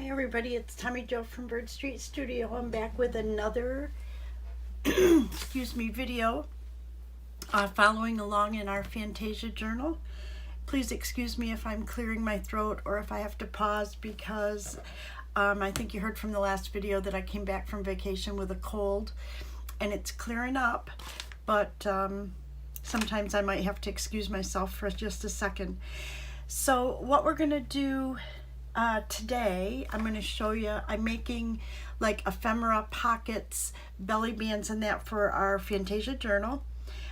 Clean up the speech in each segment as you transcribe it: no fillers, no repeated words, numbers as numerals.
Hi everybody, it's Tommy Jo from Bird Street Studio. I'm back with another video following along in our Fantasia journal. Please excuse me if I'm clearing my throat or if I have to pause because I think you heard from the last video that I came back from vacation with a cold and it's clearing up, but sometimes I might have to excuse myself for just a second. So what we're gonna do today, I'm going to show you, I'm making like ephemera, pockets, belly bands and that for our Fantasia journal.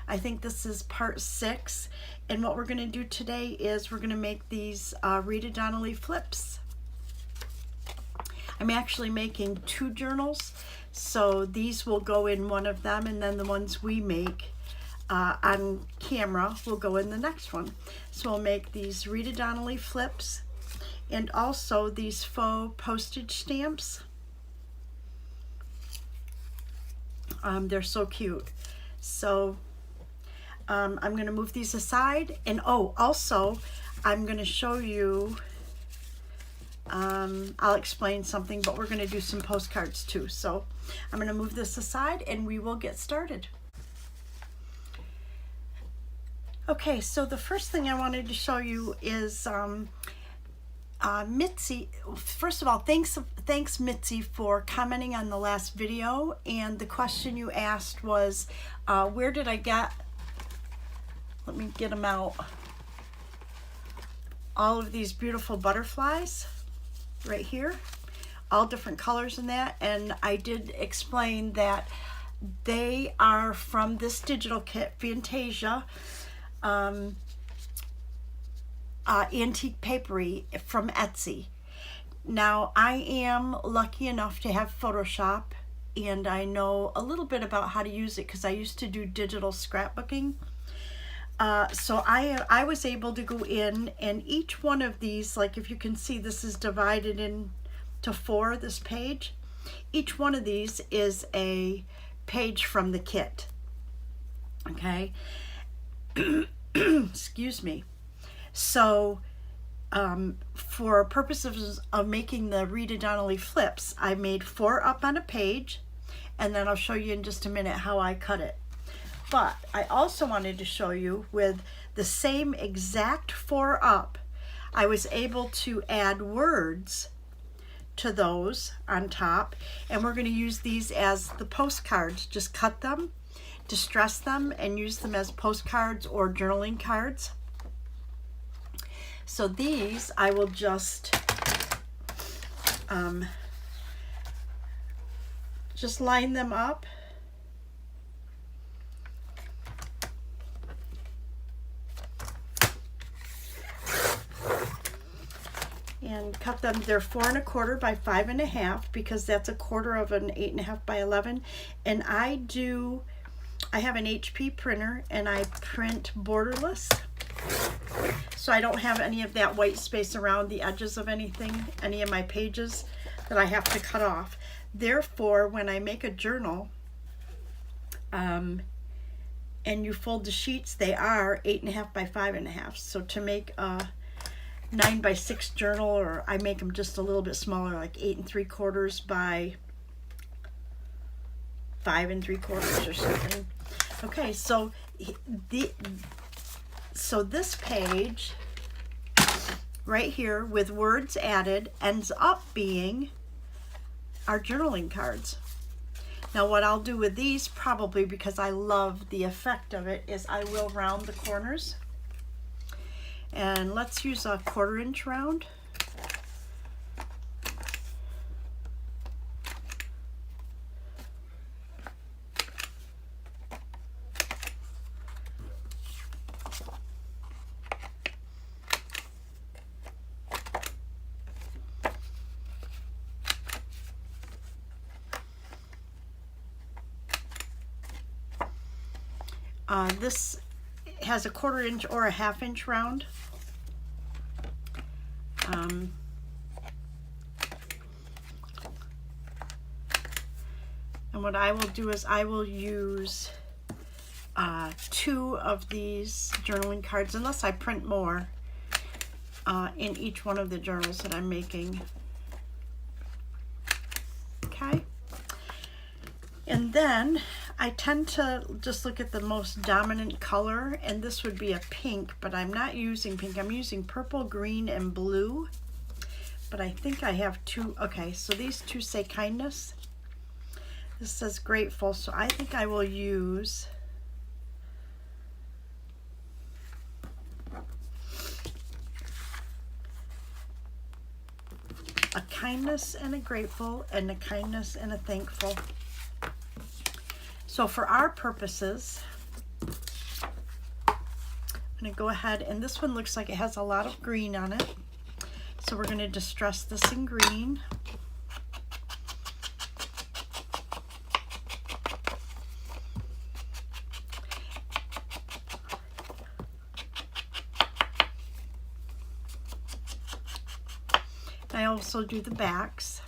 I think this is part 6, and what we're going to do today is we're going to make these Rita Donnelly flips. I'm actually making 2 journals, so these will go in one of them, and then the ones we make on camera will go in the next one. So we'll make these Rita Donnelly flips and also these faux postage stamps. They're so cute. So I'm going to move these aside, and also I'm going to show you, I'll explain something, but we're going to do some postcards too. So I'm going to move this aside and we will get started. Okay, so the first thing I wanted to show you is Mitzi. First of all, thanks Mitzi for commenting on the last video, and the question you asked was where did I get, let me get them out, all of these beautiful butterflies right here, all different colors in that. And I did explain that they are from this digital kit, Fantasia, antique papery from Etsy. Now I am lucky enough to have Photoshop, and I know a little bit about how to use it because I used to do digital scrapbooking. So I was able to go in, and each one of these, like if you can see, this is divided into 4, this page. Each one of these is a page from the kit. Okay. Excuse me. So for purposes of making the Rita Donnelly flips, I made 4 up on a page, and then I'll show you in just a minute how I cut it. But I also wanted to show you with the same exact 4 up, I was able to add words to those on top, and we're going to use these as the postcards. Just cut them, distress them, and use them as postcards or journaling cards. So these I will just line them up and cut them. They're 4 1/4 by 5 1/2 because that's 1/4 of an 8 1/2 by 11. And I have an HP printer and I print borderless. So I don't have any of that white space around the edges of anything, any of my pages that I have to cut off. Therefore, when I make a journal, and you fold the sheets, they are 8 1/2 by 5 1/2. So to make a 9 by 6 journal, or I make them just a little bit smaller, like 8 3/4 by 5 3/4 or something. Okay, so this page right here with words added ends up being our journaling cards. Now what I'll do with these, probably because I love the effect of it, is I will round the corners. And let's use a 1/4 inch round. This has a 1/4 inch or a 1/2 inch round. And what I will do is I will use 2 of these journaling cards, unless I print more, in each one of the journals that I'm making. And then I tend to just look at the most dominant color, and this would be a pink, but I'm not using pink. I'm using purple, green, and blue. But I think I have two. Okay, so these two say kindness. This says grateful, so I think I will use a kindness and a grateful, and a kindness and a thankful. So for our purposes, I'm going to go ahead, and this one looks like it has a lot of green on it. So we're going to distress this in green. I also do the backs.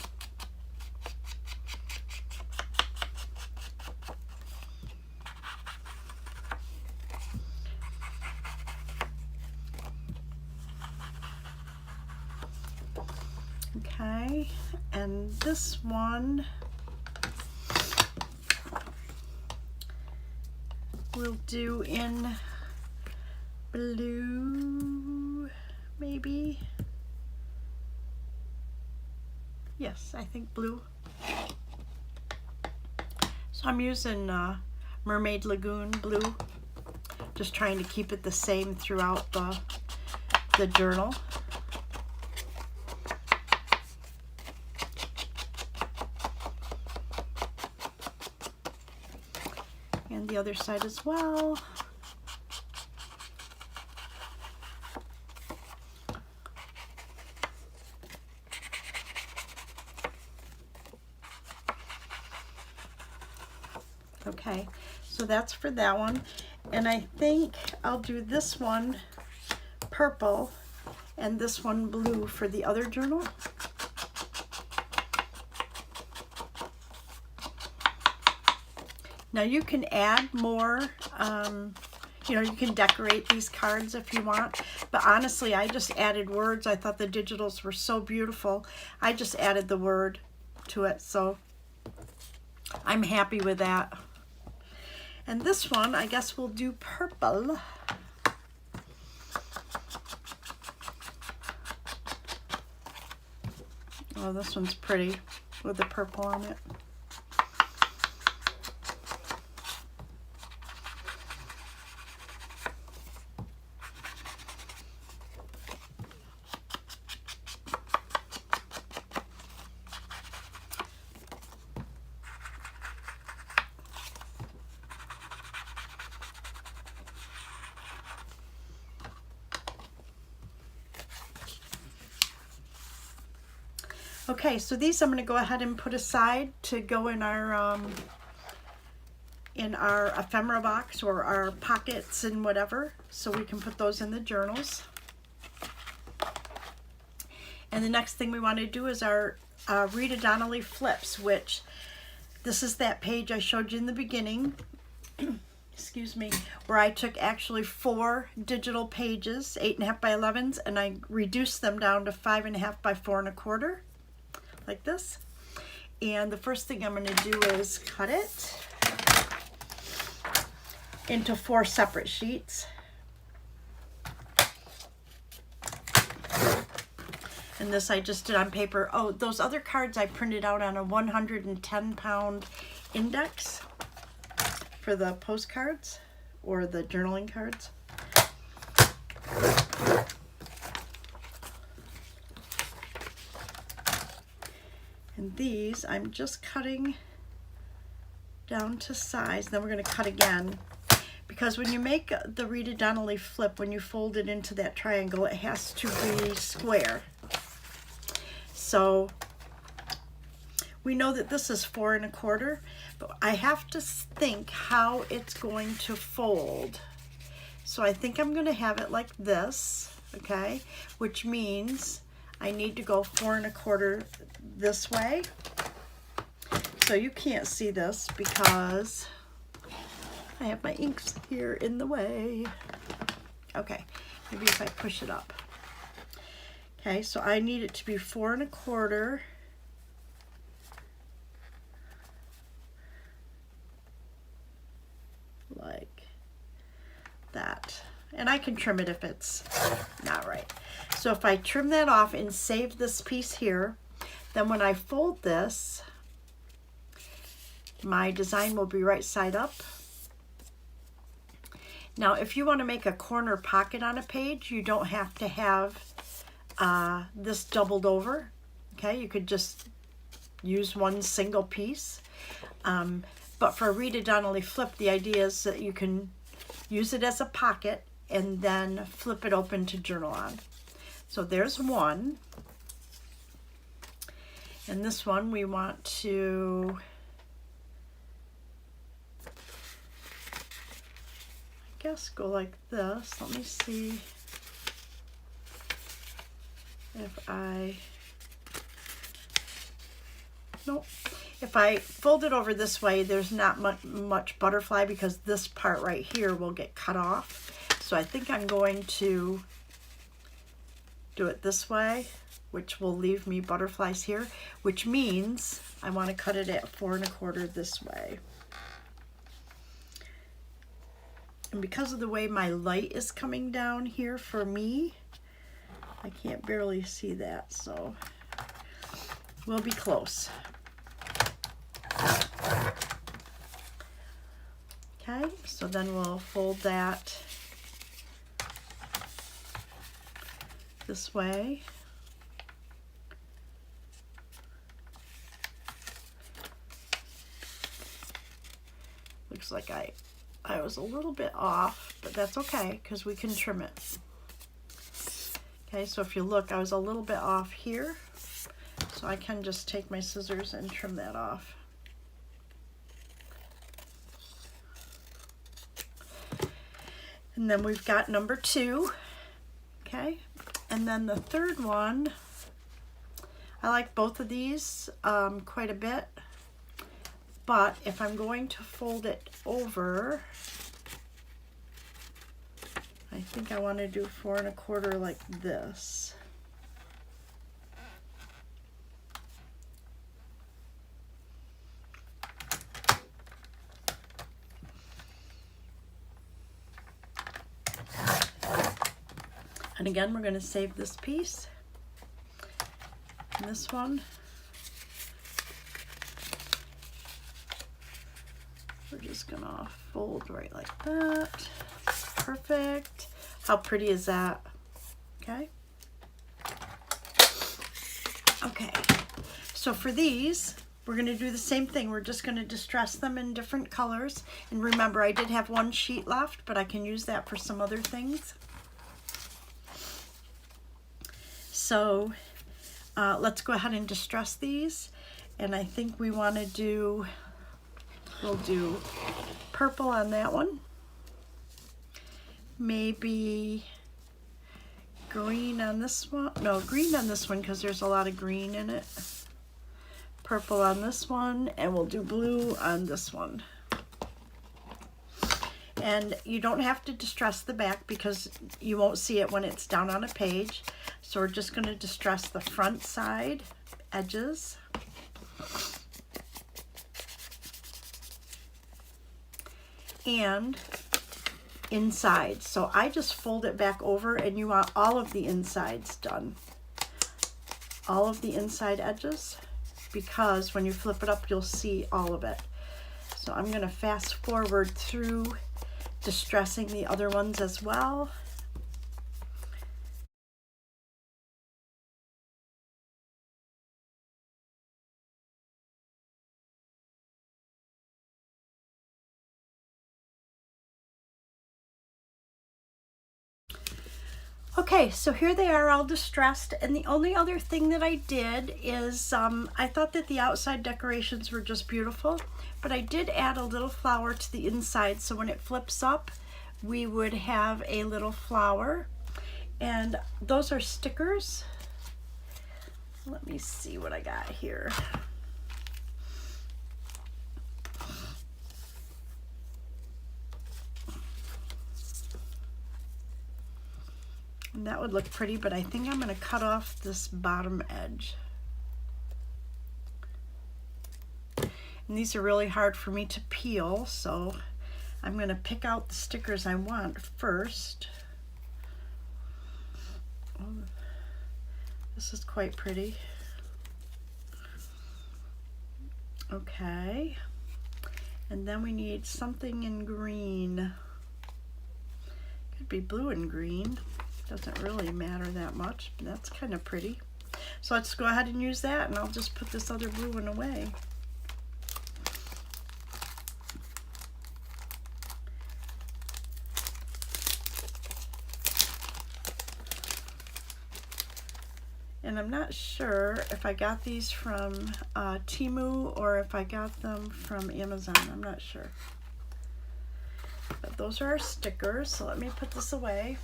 Okay, and this one we'll do in blue, maybe. Yes, I think blue. So I'm using Mermaid Lagoon blue, just trying to keep it the same throughout the journal. And the other side as well. Okay, so that's for that one. And I think I'll do this one purple and this one blue for the other journal. Now you can add more, you know, you can decorate these cards if you want, but honestly I just added words. I thought the digitals were so beautiful. I just added the word to it, so I'm happy with that. And this one, I guess we'll do purple. Oh, this one's pretty with the purple on it. Okay, so these I'm going to go ahead and put aside to go in our ephemera box or our pockets and whatever, so we can put those in the journals. And the next thing we want to do is our Rita Donnelly flips, which this is that page I showed you in the beginning. Excuse me, where I took actually 4 digital pages, 8.5 by 11s, and I reduced them down to 5.5 by 4 1/4. Like this. And the first thing I'm going to do is cut it into 4 separate sheets. And this I just did on paper. Oh, those other cards I printed out on a 110-pound index for the postcards or the journaling cards. And these I'm just cutting down to size. Then we're going to cut again, because when you make the Rita Donnelly flip, when you fold it into that triangle, it has to be square. So we know that this is 4 1/4, but I have to think how it's going to fold. So I think I'm going to have it like this, okay, which means I need to go 4 1/4 this way. So you can't see this because I have my inks here in the way. Okay, maybe if I push it up. Okay, so I need it to be 4 1/4 and I can trim it if it's not right. So if I trim that off and save this piece here, then when I fold this, my design will be right side up. Now, if you want to make a corner pocket on a page, you don't have to have this doubled over. Okay, you could just use one single piece. But for a Rita Donnelly flip, the idea is that you can use it as a pocket and then flip it open to journal on. So there's one. And this one we want to, I guess, go like this. Let me see if nope. If I fold it over this way, there's not much butterfly because this part right here will get cut off. So I think I'm going to do it this way, which will leave me butterflies here, which means I want to cut it at 4 1/4 this way. And because of the way my light is coming down here for me, I can't barely see that, so we'll be close. Okay, so then we'll fold that this way. Looks like I was a little bit off, but that's okay because we can trim it. Okay, so if you look, I was a little bit off here, so I can just take my scissors and trim that off. And then we've got number 2, okay? And then the third one, I like both of these quite a bit, but if I'm going to fold it over, I think I want to do 4 1/4 like this. And again, we're going to save this piece. And this one, we're just going to fold right like that. Perfect. How pretty is that? Okay. Okay. So for these, we're going to do the same thing. We're just going to distress them in different colors. And remember, I did have one sheet left, but I can use that for some other things. So let's go ahead and distress these. And I think we want to do, we'll do purple on that one. Maybe green on this one. No, green on this one because there's a lot of green in it. Purple on this one, and we'll do blue on this one. And you don't have to distress the back because you won't see it when it's down on a page. So we're just going to distress the front side edges. And inside. So I just fold it back over, and you want all of the insides done. All of the inside edges, because when you flip it up, you'll see all of it. So I'm going to fast forward through distressing the other ones as well. Okay, so here they are all distressed, and the only other thing that I did is I thought that the outside decorations were just beautiful, but I did add a little flower to the inside, so when it flips up, we would have a little flower. And those are stickers. Let me see what I got here. And that would look pretty, but I think I'm going to cut off this bottom edge. And these are really hard for me to peel, so I'm going to pick out the stickers I want first. Oh, this is quite pretty. Okay, and then we need something in green. Could be blue and green. Doesn't really matter that much, but that's kind of pretty. So let's go ahead and use that, and I'll just put this other blue one away. And I'm not sure if I got these from Temu or if I got them from Amazon. I'm not sure. But those are our stickers, so let me put this away.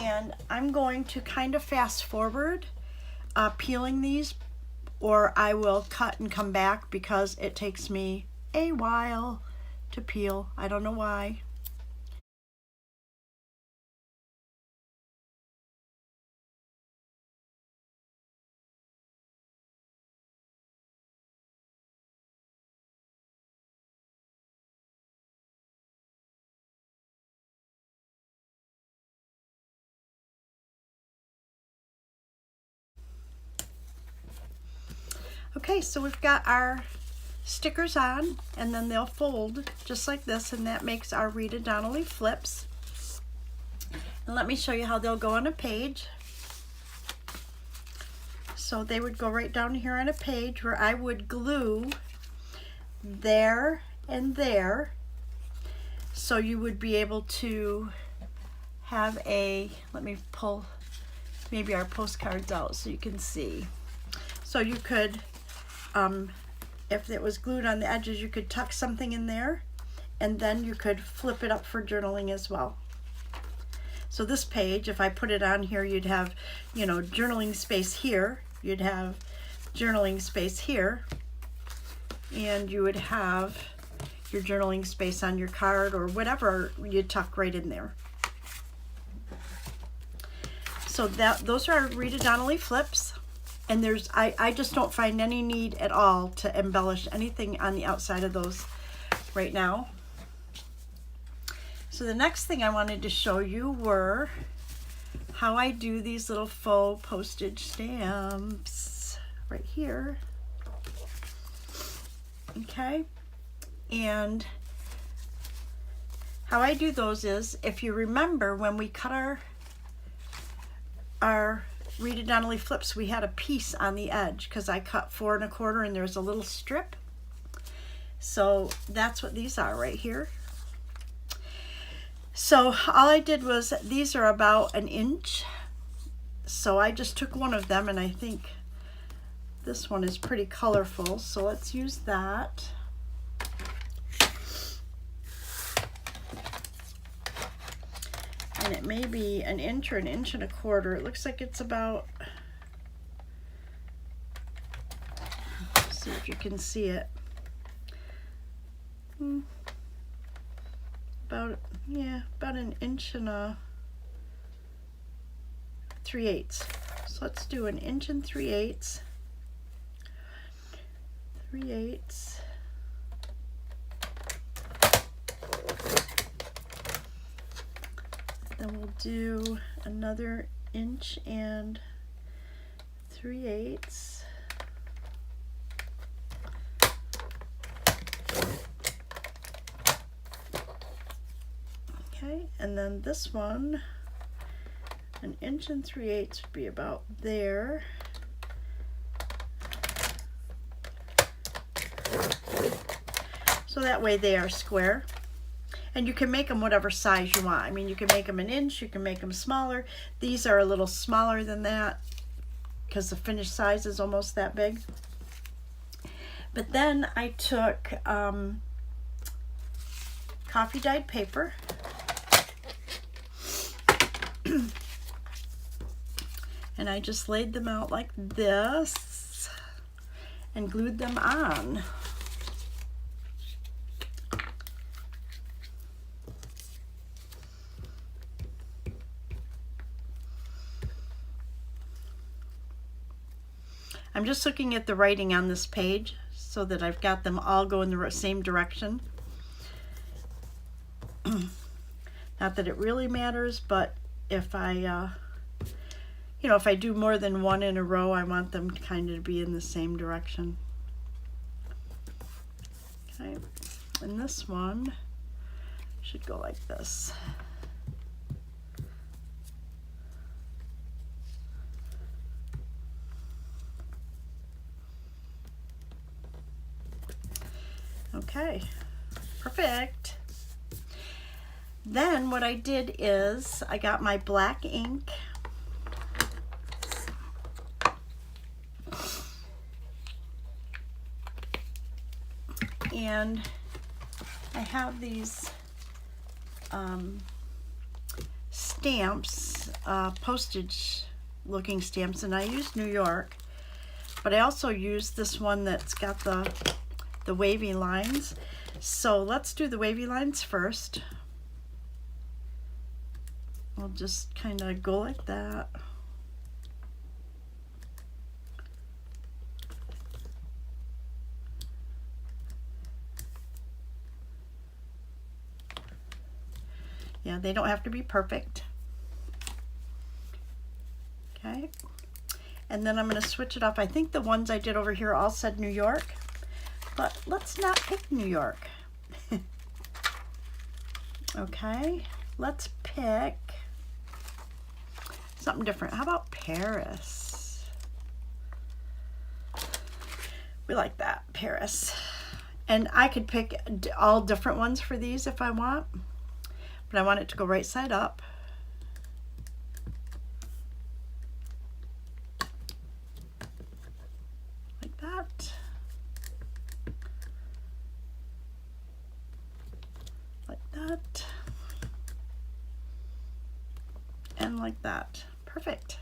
And I'm going to kind of fast forward peeling these, or I will cut and come back because it takes me a while to peel. I don't know why. Okay, so we've got our stickers on, and then they'll fold just like this, and that makes our Rita Donnelly flips. And let me show you how they'll go on a page. So they would go right down here on a page where I would glue there and there, so you would be able to have a, let me pull maybe our postcards out so you can see. So you could, if it was glued on the edges, you could tuck something in there, and then you could flip it up for journaling as well. So this page, if I put it on here, you'd have, you know, journaling space here, you'd have journaling space here, and you would have your journaling space on your card or whatever you tuck right in there. So those are our Rita Donnelly flips. And there's, I just don't find any need at all to embellish anything on the outside of those right now. So the next thing I wanted to show you were how I do these little faux postage stamps right here. Okay, and how I do those is, if you remember when we cut our Rita Donnelly flips, we had a piece on the edge because I cut 4 1/4 and there's a little strip. So that's what these are right here. So all I did was, these are about 1 inch. So I just took one of them, and I think this one is pretty colorful. So let's use that. And it may be 1 inch or 1 1/4 inches. It looks like it's about, let's see if you can see it. About 1 inch and 3/8. So let's do 1 inch and 3/8. 3/8. Then we'll do another 1 inch and 3/8. Okay, and then this one, 1 inch and 3/8 would be about there. So that way they are square. And you can make them whatever size you want. I mean, you can make them 1 inch, you can make them smaller. These are a little smaller than that because the finished size is almost that big. But then I took coffee dyed paper and I just laid them out like this and glued them on. I'm just looking at the writing on this page so that I've got them all go in the same direction. Not that it really matters, but if I, you know, if I do more than one in a row, I want them kind of to be in the same direction. Okay, and this one should go like this. Okay, perfect. Then what I did is I got my black ink and I have these stamps, postage looking stamps, and I use New York, but I also use this one that's got the wavy lines. So let's do the wavy lines first. We'll just kind of go like that. Yeah, they don't have to be perfect. Okay, and then I'm going to switch it up. I think the ones I did over here all said New York, but let's not pick New York. Okay, let's pick something different. How about Paris? We like that, Paris. And I could pick all different ones for these if I want, but I want it to go right side up. Like that. Like that. And like that. Perfect.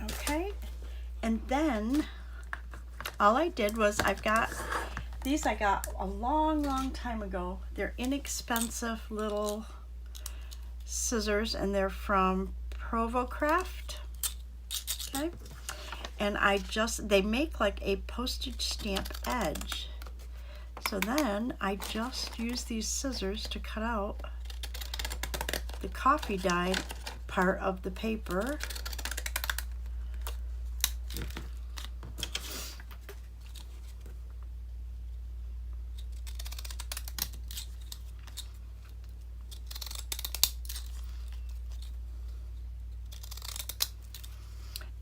Okay, and then all I did was I've got these I got a long time ago. They're inexpensive little scissors and they're from Provocraft. Okay, and they make like a postage stamp edge. So then I just use these scissors to cut out the coffee dyed part of the paper.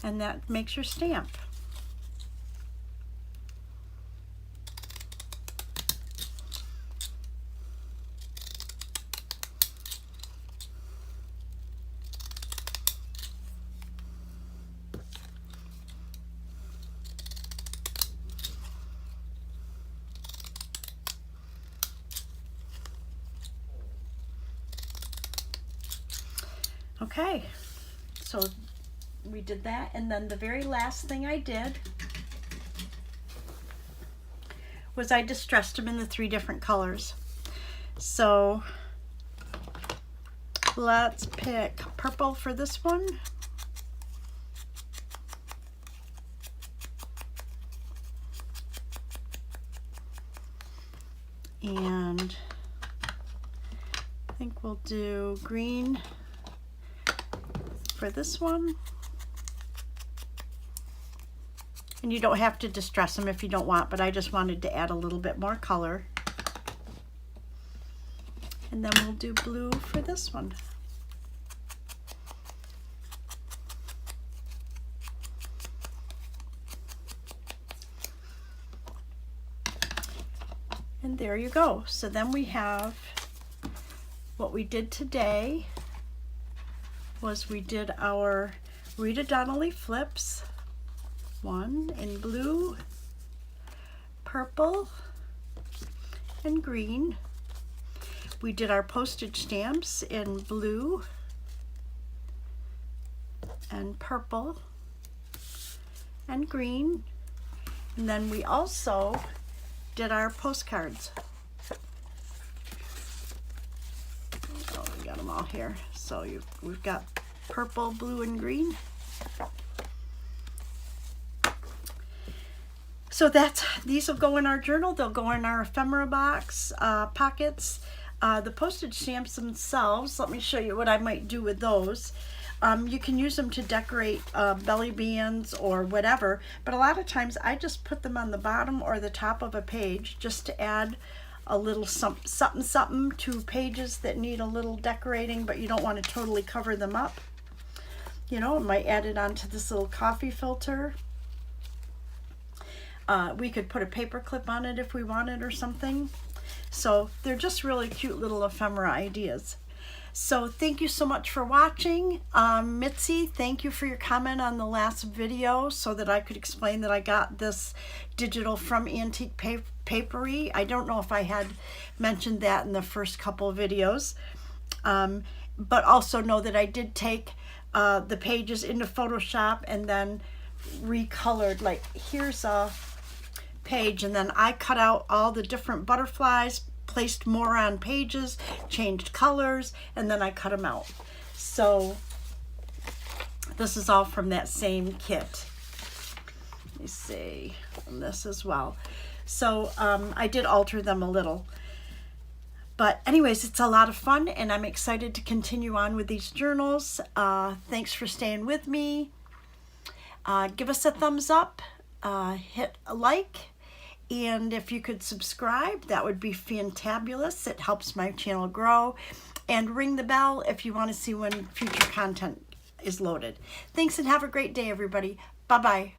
And that makes your stamp. Okay, so we did that, and then the very last thing I did was I distressed them in the 3 different colors. So let's pick purple for this one. And I think we'll do green for this one. And you don't have to distress them if you don't want, but I just wanted to add a little bit more color. And then we'll do blue for this one. And there you go. So then we have what we did today was we did our Rita Donnelly flips. One in blue, purple, and green. We did our postage stamps in blue and purple and green. And then we also did our postcards. all here. So we've got purple, blue, and green. So these will go in our journal. They'll go in our ephemera box pockets. The postage stamps themselves, let me show you what I might do with those. You can use them to decorate belly bands or whatever, but a lot of times I just put them on the bottom or the top of a page just to add a little something to pages that need a little decorating, but you don't want to totally cover them up. You know, I might add it onto this little coffee filter. We could put a paper clip on it if we wanted or something. So they're just really cute little ephemera ideas. So thank you so much for watching. Mitzi, thank you for your comment on the last video so that I could explain that I got this digital from Antique Papery. I don't know if I had mentioned that in the first couple of videos, but also know that I did take the pages into Photoshop and then recolored. Like here's a page, and then I cut out all the different butterflies, placed more on pages, changed colors, and then I cut them out. So this is all from that same kit. Let me see, and this as well. So I did alter them a little. But anyways, it's a lot of fun, and I'm excited to continue on with these journals. Thanks for staying with me. Give us a thumbs up, hit a like, and if you could subscribe, that would be fantabulous. It helps my channel grow. And ring the bell if you want to see when future content is loaded. Thanks and have a great day, everybody. Bye-bye.